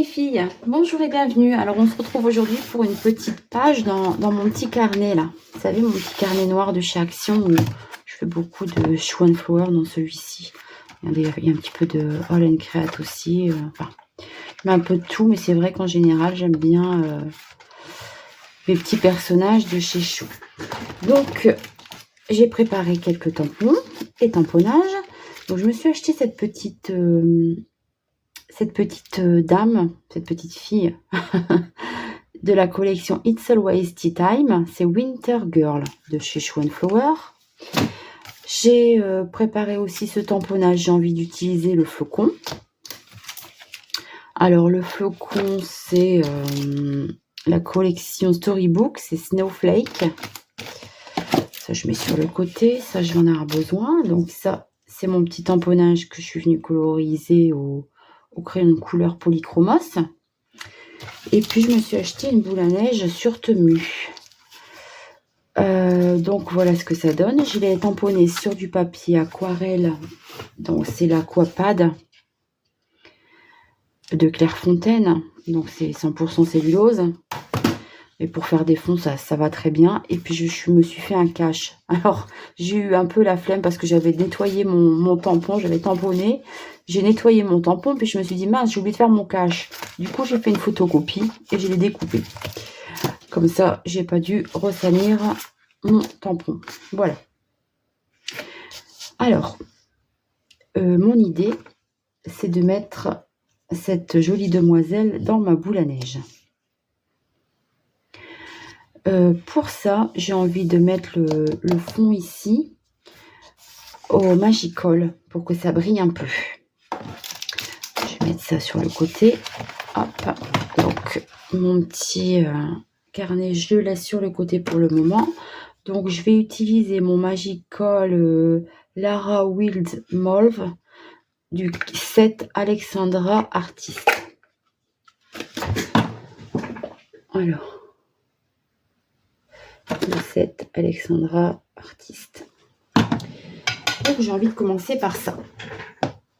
les filles, bonjour et bienvenue. Alors on se retrouve aujourd'hui pour une petite page dans mon petit carnet là. Vous savez, mon petit carnet noir de chez Action où je fais beaucoup de Show and Flower dans celui-ci. Il y a un petit peu de All and Create aussi. Enfin, je mets un peu de tout, mais c'est vrai qu'en général j'aime bien les petits personnages de chez Show. Donc j'ai préparé quelques tampons et tamponnages. Donc je me suis acheté cette petite dame, cette petite fille de la collection It's Always Tea Time. C'est Winter Girl de chez Show and Flower. J'ai préparé aussi ce tamponnage. J'ai envie d'utiliser le flocon. Alors le flocon, c'est la collection Storybook, c'est Snowflake. Ça, je mets sur le côté. Ça, je vais en avoir besoin. Donc ça, c'est mon petit tamponnage que je suis venue coloriser au crayon de couleur Polychromos. Et puis je me suis acheté une boule à neige sur Temu. Donc voilà ce que ça donne. Je l'ai tamponné sur du papier aquarelle. Donc c'est l'Aquapad de Clairefontaine. Donc c'est 100% cellulose. Et pour faire des fonds, ça va très bien. Et puis je me suis fait un cache. Alors j'ai eu un peu la flemme parce que j'avais nettoyé mon tampon. J'avais tamponné. J'ai nettoyé mon tampon. Puis je me suis dit mince, j'ai oublié de faire mon cache. Du coup j'ai fait une photocopie et je l'ai découpé. Comme ça, j'ai pas dû ressalir mon tampon. Voilà. Alors, mon idée, c'est de mettre cette jolie demoiselle dans ma boule à neige. Pour ça, j'ai envie de mettre le fond ici au Magical pour que ça brille un peu. Je vais mettre ça sur le côté. Hop. Donc, mon petit carnet, je le laisse sur le côté pour le moment. Donc, je vais utiliser mon Magical Lara Wild Mauve du set Alexandra Artist. Alors, le set Alexandra Artist. Donc, j'ai envie de commencer par ça.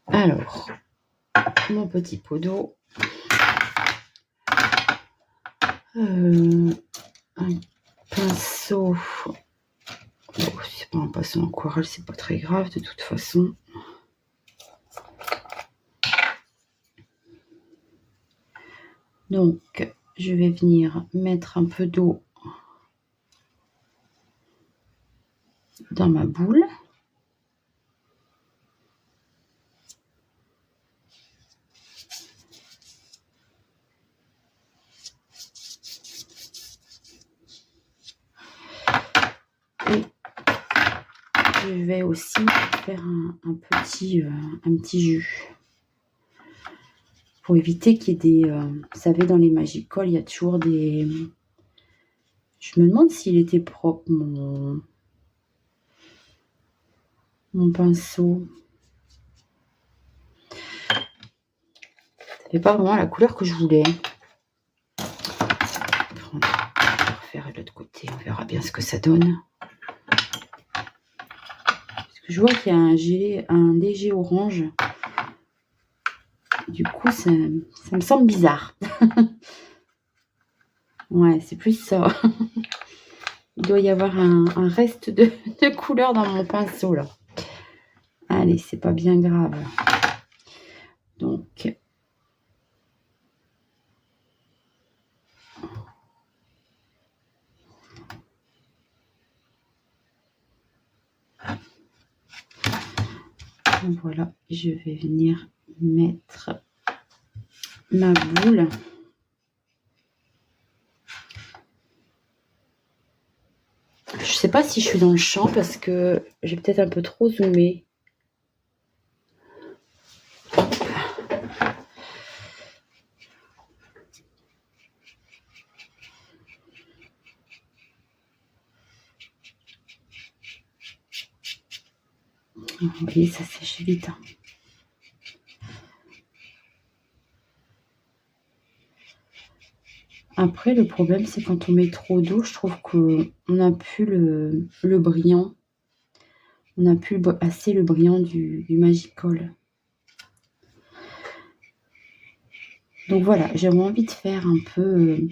Alors, mon petit pot d'eau. Un pinceau. Oh, c'est pas un pinceau en aquarelle, c'est pas très grave de toute façon. Donc, je vais venir mettre un peu d'eau dans ma boule. Et je vais aussi faire un petit jus. Pour éviter qu'il y ait des... vous savez, dans les Magical, il y a toujours des... Je me demande s'il était propre, mon pinceau. Ça fait pas vraiment la couleur que je voulais. On va refaire de l'autre côté, on verra bien ce que ça donne. Parce que je vois qu'il y a un léger orange. Du coup, ça me semble bizarre. Ouais, c'est plus ça. Il doit y avoir un reste de couleur dans mon pinceau, là. Allez, c'est pas bien grave. Donc... Voilà, je vais venir mettre ma boule. Je sais pas si je suis dans le champ parce que j'ai peut-être un peu trop zoomé. Vous voyez, ça sèche vite. Hein. Après, le problème, c'est quand on met trop d'eau, je trouve qu'on n'a plus le brillant. On n'a plus assez le brillant du Magical. Donc voilà, j'avais envie de faire un peu...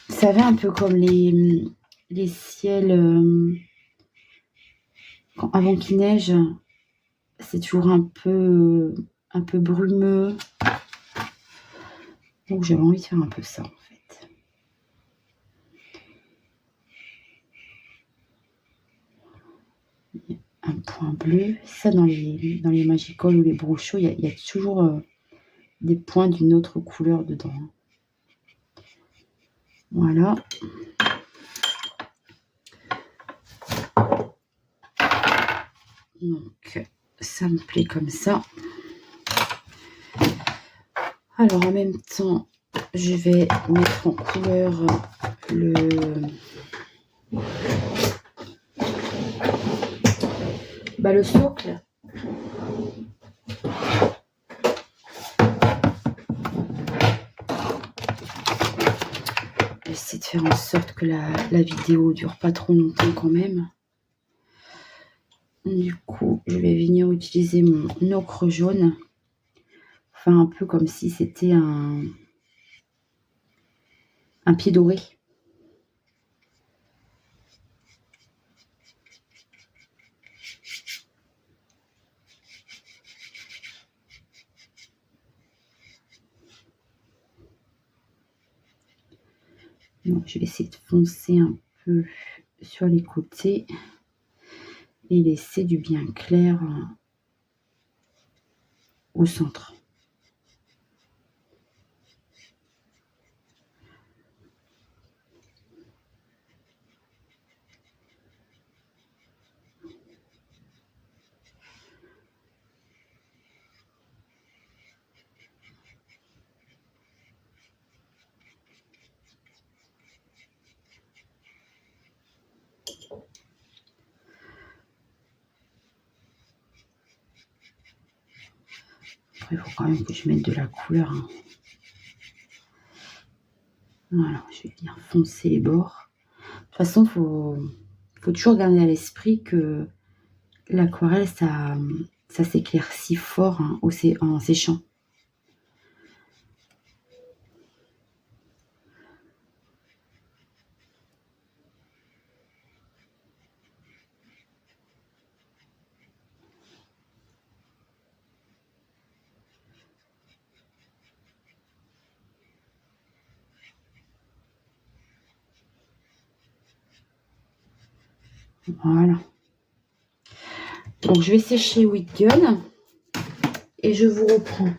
vous savez, un peu comme les ciels... avant qu'il neige, c'est toujours un peu brumeux. Donc j'avais envie de faire un peu ça en fait. Un point bleu. Ça dans les Magicoles ou les brochos, il y a toujours des points d'une autre couleur dedans. Voilà. Donc ça me plaît comme ça. Alors en même temps, je vais mettre en couleur le socle. J'essaie de faire en sorte que la vidéo dure pas trop longtemps quand même. Du coup, je vais venir utiliser mon ocre jaune. Enfin, un peu comme si c'était un pied doré. Donc, je vais essayer de foncer un peu sur les côtés et laisser du bien clair au centre. Après, il faut quand même que je mette de la couleur. Voilà, je vais venir foncer les bords. De toute façon, il faut toujours garder à l'esprit que l'aquarelle, ça s'éclaircit fort en séchant. Voilà. Donc, je vais sécher Wick-Gun et je vous reprends.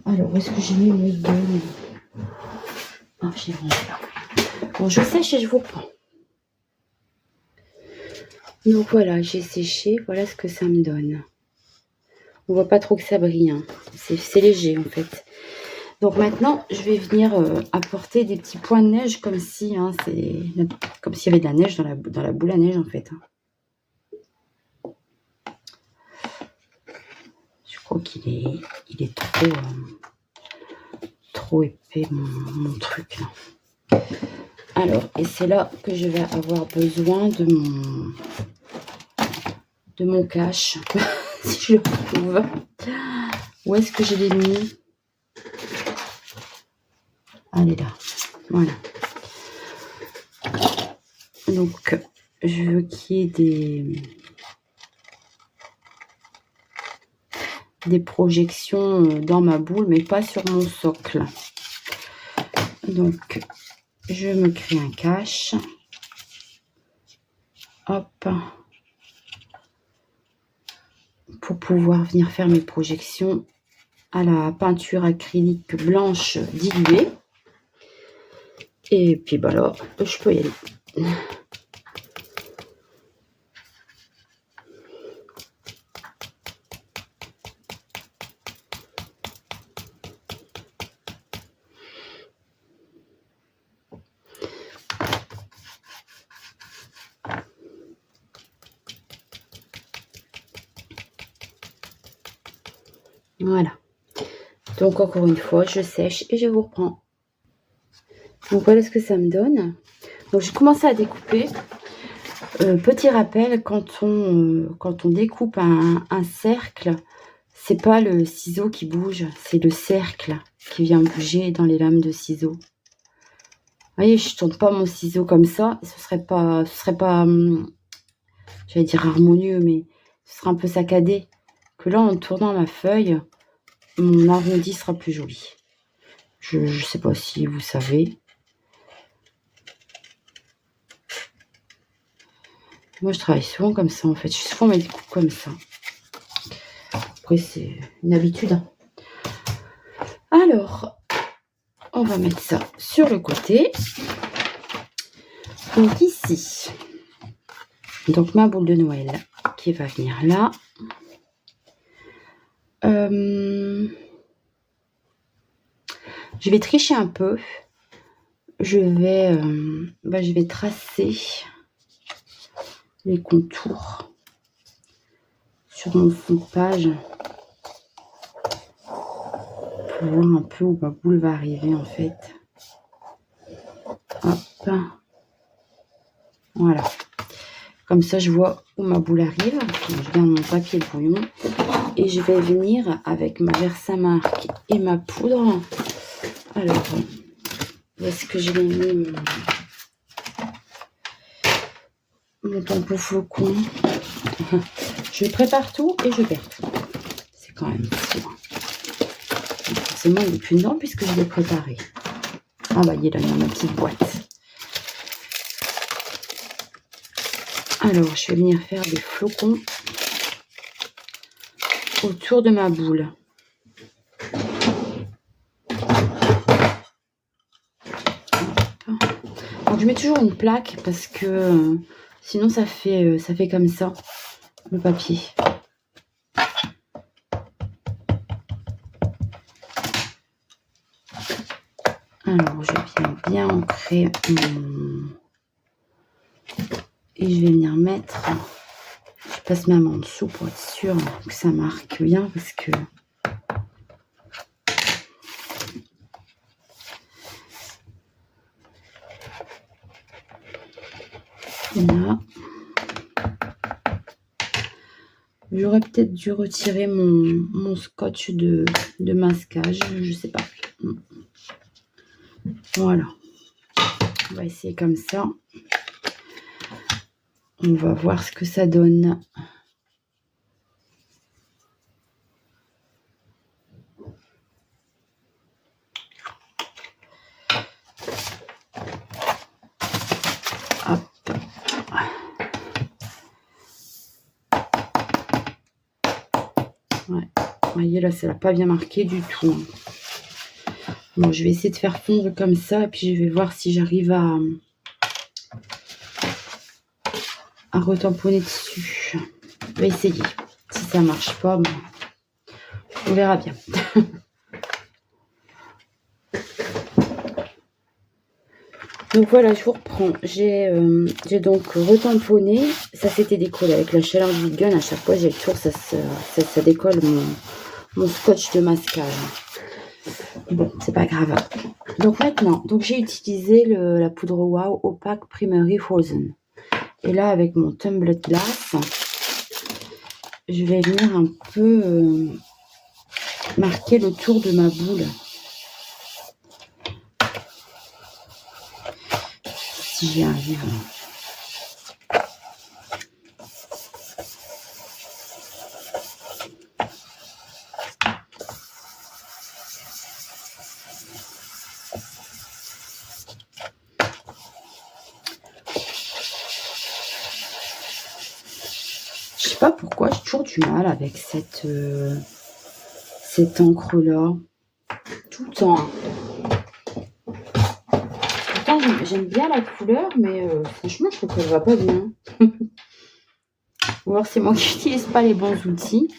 Alors, où est-ce que j'ai mis Wick-Gun? Ah, j'ai rangé là. Bon, je sèche et je vous reprends. Donc voilà, j'ai séché. Voilà ce que ça me donne. On voit pas trop que ça brille. Hein. C'est léger en fait. Donc maintenant, je vais venir apporter des petits points de neige comme si, hein, comme s'il y avait de la neige dans la boule à neige en fait. Je crois qu'il est trop épais mon truc. Là. Alors, et c'est là que je vais avoir besoin de mon cache, si je le retrouve. Où est-ce que je l'ai mis? Elle est là. Voilà. Donc, je veux qu'il y ait des projections dans ma boule, mais pas sur mon socle. Donc, je me crée un cache. Hop. Pour pouvoir venir faire mes projections à la peinture acrylique blanche diluée. Et puis, bah là, je peux y aller. Voilà. Donc, encore une fois, je sèche et je vous reprends. Donc, voilà ce que ça me donne. Donc, j'ai commencé à découper. Petit rappel, quand on découpe un cercle, c'est pas le ciseau qui bouge, c'est le cercle qui vient bouger dans les lames de ciseaux. Vous voyez, je tourne pas mon ciseau comme ça, ce serait pas, j'allais dire harmonieux, mais ce serait un peu saccadé. Que là, en tournant ma feuille, mon arrondi sera plus joli. Je sais pas si vous savez. Moi, je travaille souvent comme ça, en fait. Je suis souvent mes découpes comme ça. Après, c'est une habitude. Alors, on va mettre ça sur le côté. Donc ici, donc ma boule de Noël qui va venir là. Je vais tricher un peu. Je vais tracer les contours sur mon fond de page pour voir un peu où ma boule va arriver en fait. Hop. Voilà. Comme ça, je vois où ma boule arrive. Je garde mon papier de brouillon et je vais venir avec ma Versamark et ma poudre. Alors, où est-ce que je l'ai mis mon tampon flocon? Je prépare tout et je perds tout. C'est quand même fou. Forcément, il n'est plus dedans puisque je l'ai préparé. Ah bah, il est là dans ma petite boîte. Alors, je vais venir faire des flocons autour de ma boule. Donc, je mets toujours une plaque parce que sinon, ça fait comme ça, le papier. Alors, je viens bien ancrer mon... Et je vais venir mettre... Je passe ma main en dessous pour être sûre que ça marque bien parce que... Là. J'aurais peut-être dû retirer mon scotch de masquage, je sais pas. Voilà. On va essayer comme ça. On va voir ce que ça donne. Hop. Ouais. Vous voyez là, ça l'a pas bien marqué du tout. Bon, je vais essayer de faire fondre comme ça et puis je vais voir si j'arrive à retamponner dessus. Je vais essayer. Si ça marche pas, bon, on verra bien. Donc voilà, je vous reprends. J'ai donc retamponné. Ça s'était décollé avec la chaleur du gun. À chaque fois, j'ai le tour, ça décolle mon scotch de masquage. Bon, c'est pas grave. Donc maintenant, j'ai utilisé la poudre Wow Opaque Primary Frozen. Et là, avec mon tumbler glace, je vais venir un peu marquer le tour de ma boule. Si j'y arrive. Je sais pas pourquoi, j'ai toujours du mal avec cette encre-là. Tout le temps. Pourtant, j'aime bien la couleur, mais franchement, je trouve qu'elle va pas bien. Ou alors, c'est moi qui n'utilise pas les bons outils.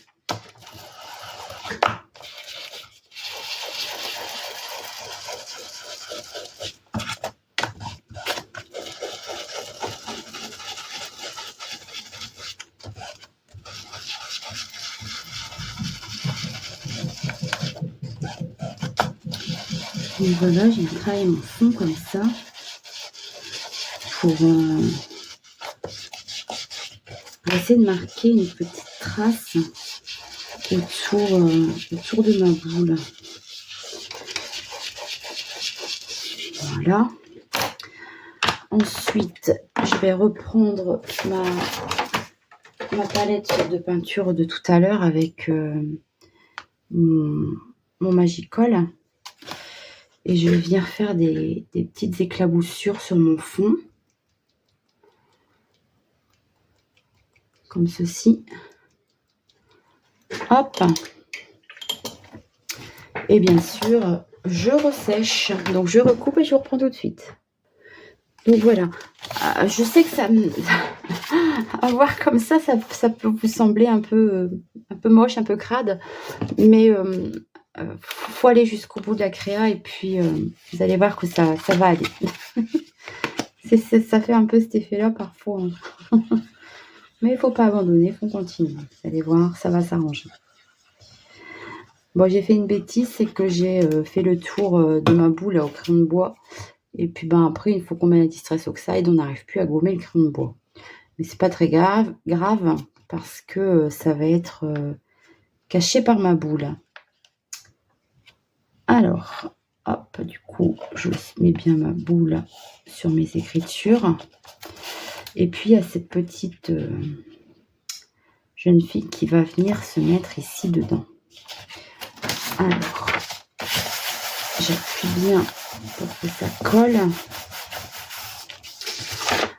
Et voilà, j'ai travaillé mon fond comme ça pour essayer de marquer une petite trace le tour de ma boule. Voilà. Ensuite, je vais reprendre ma palette de peinture de tout à l'heure avec mon Magicol. Et je vais venir faire des petites éclaboussures sur mon fond. Comme ceci. Hop. Et bien sûr, je ressèche. Donc je recoupe et je vous reprends tout de suite. Donc voilà. Je sais que ça à voir comme ça peut vous sembler un peu moche, un peu crade. Mais faut aller jusqu'au bout de la créa et puis vous allez voir que ça va aller. Ça fait un peu cet effet-là parfois. Hein. Mais il ne faut pas abandonner, il faut continuer. Vous allez voir, ça va s'arranger. Bon, j'ai fait une bêtise, c'est que j'ai fait le tour de ma boule au crayon de bois. Et puis après, il faut qu'on mette la Distress Oxide, on n'arrive plus à gommer le crayon de bois. Mais c'est pas très grave parce que ça va être caché par ma boule. Alors, hop, du coup, je mets bien ma boule sur mes écritures. Et puis, il y a cette petite jeune fille qui va venir se mettre ici dedans. Alors, j'appuie bien pour que ça colle.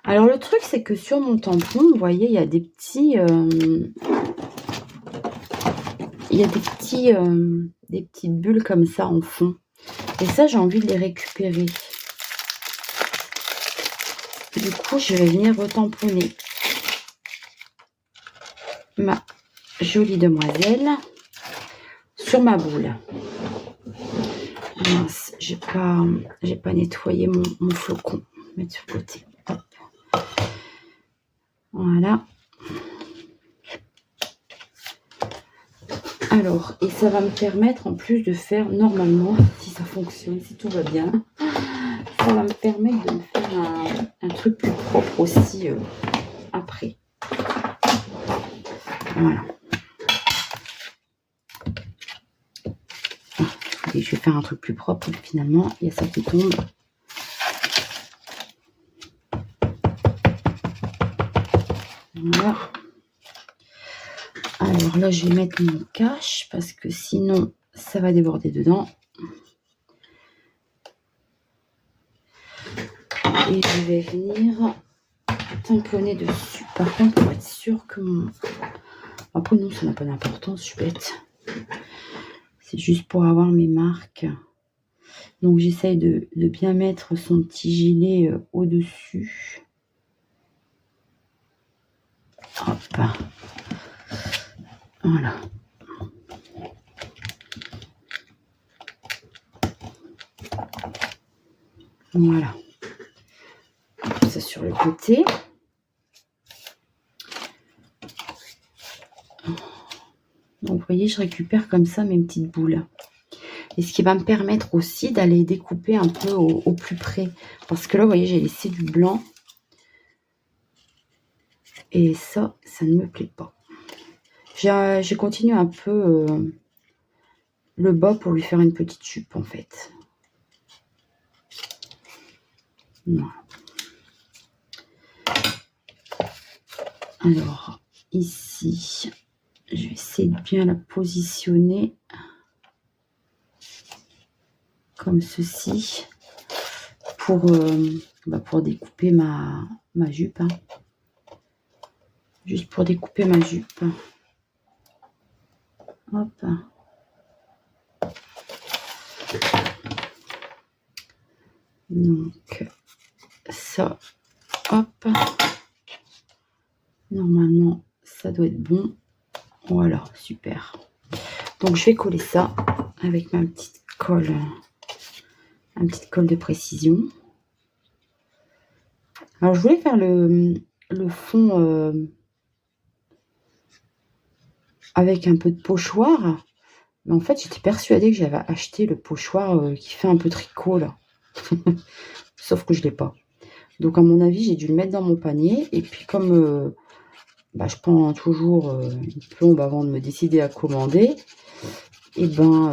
Alors, le truc, c'est que sur mon tampon, vous voyez, il y a des petits... des petites bulles comme ça en fond. Et ça, j'ai envie de les récupérer. Du coup, je vais venir retamponner ma jolie demoiselle sur ma boule. Mince, j'ai pas nettoyé mon flocon. Mettre sur le côté. Hop. Voilà. Alors, et ça va me permettre en plus de faire normalement, si ça fonctionne, si tout va bien, ça va me permettre de me faire un truc plus propre aussi après. Voilà. Et je vais faire un truc plus propre. Finalement, il y a ça qui tombe. Voilà. Alors là, je vais mettre mon cache parce que sinon, ça va déborder dedans. Et je vais venir tamponner dessus. Par contre, pour être sûr que mon... Après, non, ça n'a pas d'importance, je suis bête. C'est juste pour avoir mes marques. Donc, j'essaye de bien mettre son petit gilet au-dessus. Hop. Voilà. Voilà. Ça sur le côté. Donc, vous voyez, je récupère comme ça mes petites boules. Et ce qui va me permettre aussi d'aller découper un peu au plus près. Parce que là, vous voyez, j'ai laissé du blanc. Et ça ne me plaît pas. J'ai continué un peu le bas pour lui faire une petite jupe, en fait. Voilà. Alors, ici, je vais essayer de bien la positionner comme ceci pour découper ma jupe. Hein. Juste pour découper ma jupe. Hop. Donc, ça, hop. Normalement, ça doit être bon. Voilà, super. Donc, je vais coller ça avec ma petite colle, un petit colle de précision. Alors, je voulais faire le fond avec un peu de pochoir. Mais en fait, j'étais persuadée que j'avais acheté le pochoir qui fait un peu tricot, là. Sauf que je ne l'ai pas. Donc, à mon avis, j'ai dû le mettre dans mon panier. Et puis, comme bah, je prends toujours une plombe avant de me décider à commander. Et ben,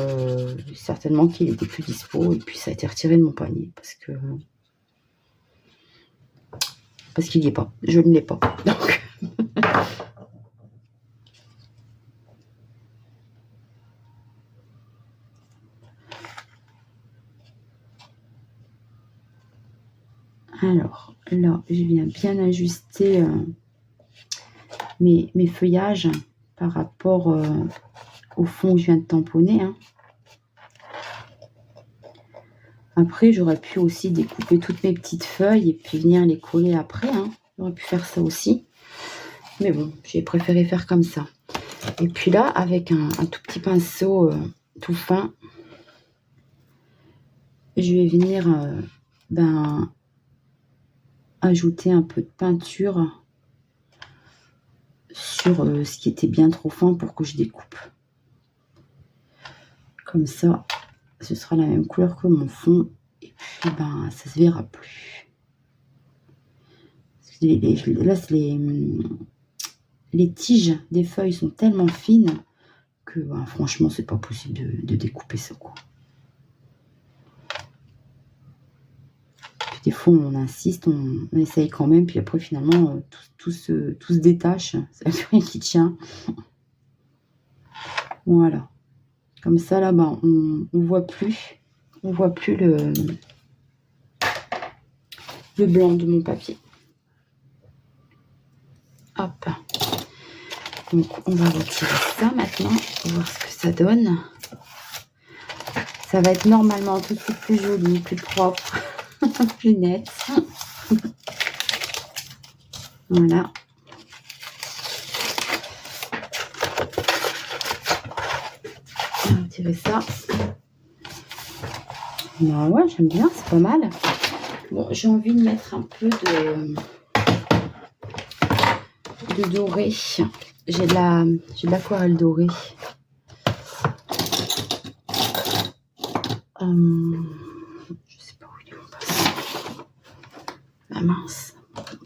certainement qu'il était plus dispo et puis ça a été retiré de mon panier parce qu'il n'y est pas. Je ne l'ai pas. Donc, alors là, je viens bien ajuster mes feuillages par rapport au fond que je viens de tamponner. Hein. Après, j'aurais pu aussi découper toutes mes petites feuilles et puis venir les coller après. Hein. J'aurais pu faire ça aussi. Mais bon, j'ai préféré faire comme ça. Et puis là, avec un tout petit pinceau tout fin, je vais venir ajouter un peu de peinture sur ce qui était bien trop fin pour que je découpe. Comme ça, ce sera la même couleur que mon fond. Et puis, ça se verra plus. Là, les tiges des feuilles sont tellement fines que franchement, c'est pas possible de découper ça, quoi. Puis des fois, on insiste, on essaye quand même, puis après, finalement, tout se détache. C'est la plus qui tient. Voilà. Comme ça, là, on voit plus le blanc de mon papier. Hop. Donc, on va retirer ça maintenant pour voir ce que ça donne. Ça va être normalement tout de suite plus joli, plus propre, plus net. Voilà. On va retirer ça. Bah ouais, j'aime bien, c'est pas mal. Bon, j'ai envie de mettre un peu de doré. J'ai de l'aquarelle dorée. Je sais pas où il est mon pinceau. Ah mince,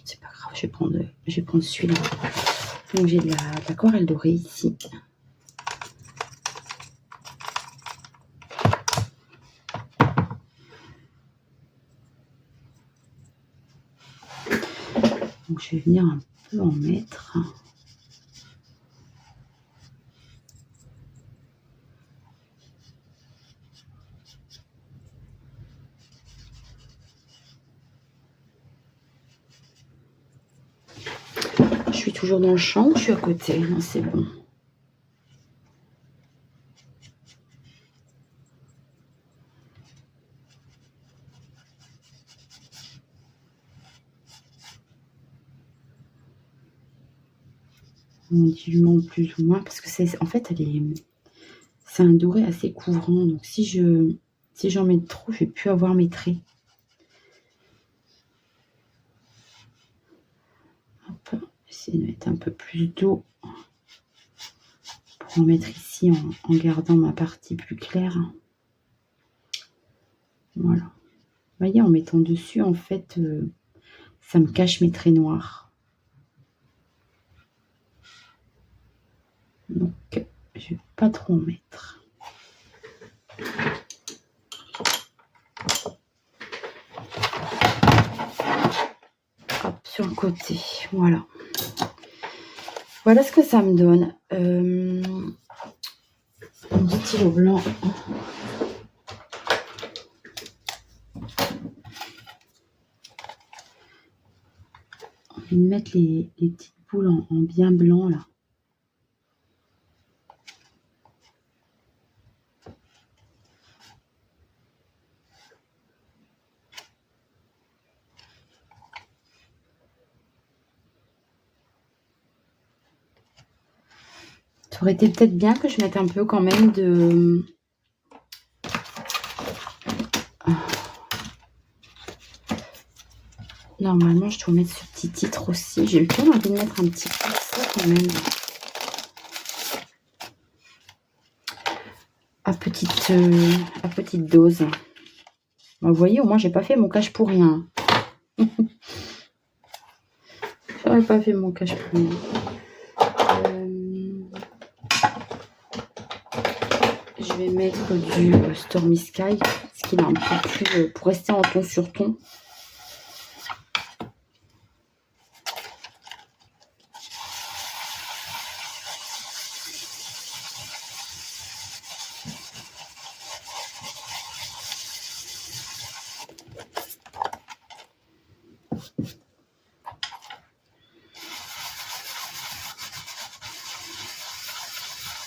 c'est pas grave, je vais prendre celui-là. Donc j'ai de l'aquarelle dorée ici. Donc je vais venir un peu en mettre. Je suis toujours dans le champ ou je suis à côté? Non, c'est bon. En diluant plus ou moins parce que en fait c'est un doré assez couvrant, donc si j'en mets trop, je vais plus avoir mes traits. Hop, essayer de mettre un peu plus d'eau pour en mettre ici en gardant ma partie plus claire. Voilà. Vous voyez, en mettant dessus, en fait, ça me cache mes traits noirs. Donc, je vais pas trop en mettre. Hop, sur le côté, voilà. Voilà ce que ça me donne. Un petit stylo blanc. On va mettre les petites boules en bien blanc, là. Ça aurait été peut-être bien que je mette un peu quand même de... Normalement, je dois mettre ce petit titre aussi. J'ai eu bien envie de mettre un petit peu ça quand même. À petite dose. Vous voyez, au moins, j'ai pas fait mon cache pour rien. J'aurais pas fait mon cache pour rien. vais mettre du Stormy Sky, parce qu'il est un peu plus pour rester en ton sur ton.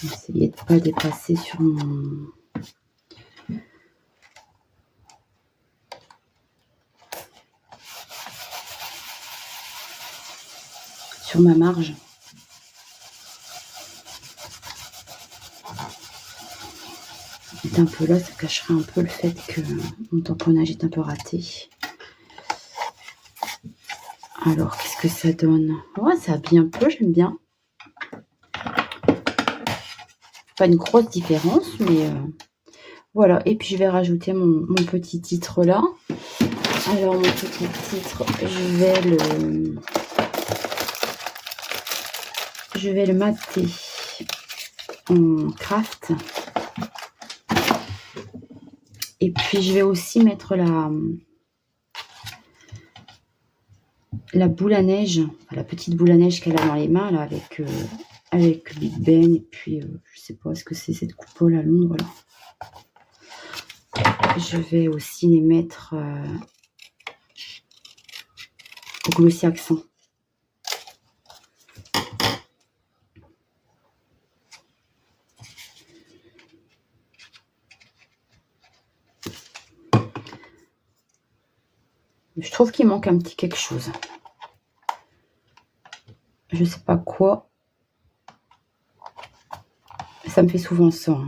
Essayer de ne pas dépasser sur ma marge. Un peu là, ça cacherait un peu le fait que mon tamponnage est un peu raté. Alors, qu'est-ce que ça donne? Ouais, ça habille un peu, j'aime bien. Pas une grosse différence, mais voilà. Et puis, je vais rajouter mon petit titre là. Alors, mon petit titre, je vais le mater en craft. Et puis, je vais aussi mettre la boule à neige, la petite boule à neige qu'elle a dans les mains, là, avec Big Ben. Et puis, je sais pas ce que c'est, cette coupole à Londres, là. Je vais aussi les mettre au Glossy Accent. Je trouve qu'il manque un petit quelque chose. Je sais pas quoi. Ça me fait souvent ça. Hein.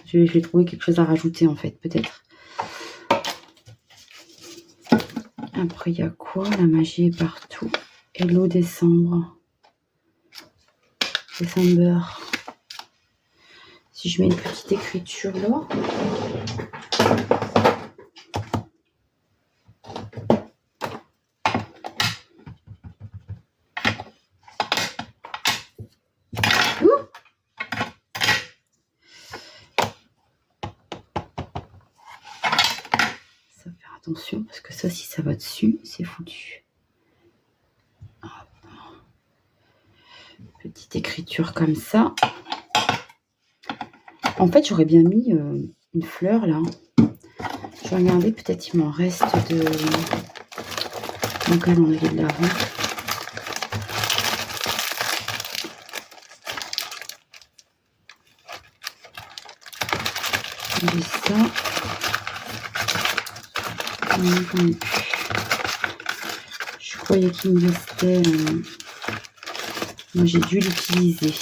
Je vais trouver quelque chose à rajouter en fait, peut-être. Après, il y a quoi? La magie est partout. Hello décembre. Décembre. Si je mets une petite écriture là. Attention, parce que ça, si ça va dessus, c'est foutu. Hop. Petite écriture comme ça. En fait, j'aurais bien mis une fleur là. Je vais regarder, peut-être il m'en reste de mon calendrier de l'Avent. J'ai ça. Je croyais qu'il me restait. Moi, j'ai dû l'utiliser.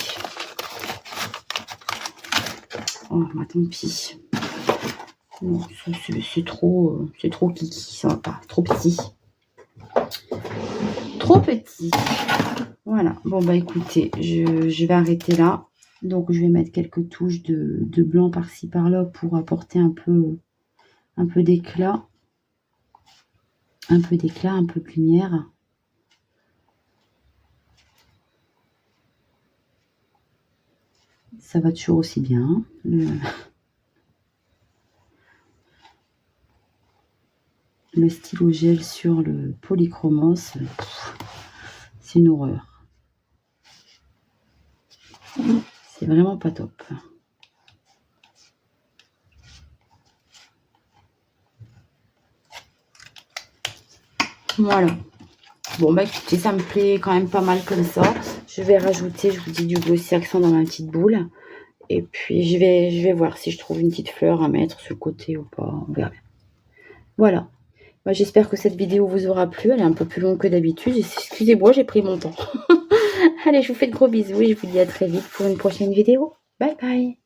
Oh, bah, tant pis. Non, c'est trop kiki, ça va pas. Trop petit. Trop petit. Voilà. Bon, bah écoutez, je vais arrêter là. Donc, je vais mettre quelques touches de blanc par-ci par-là pour apporter un peu d'éclat. Un peu d'éclat, un peu de lumière. Ça va toujours aussi bien. Le stylo gel sur le polychromos, c'est une horreur. C'est vraiment pas top. Voilà. Bon, bah écoutez, ça me plaît quand même pas mal comme ça. Je vais rajouter, je vous dis, du Glossy Accent dans ma petite boule. Et puis, je vais voir si je trouve une petite fleur à mettre sur le côté ou pas. On verra bien. Voilà. Bah, j'espère que cette vidéo vous aura plu. Elle est un peu plus longue que d'habitude. Excusez-moi, j'ai pris mon temps. Allez, je vous fais de gros bisous et je vous dis à très vite pour une prochaine vidéo. Bye bye.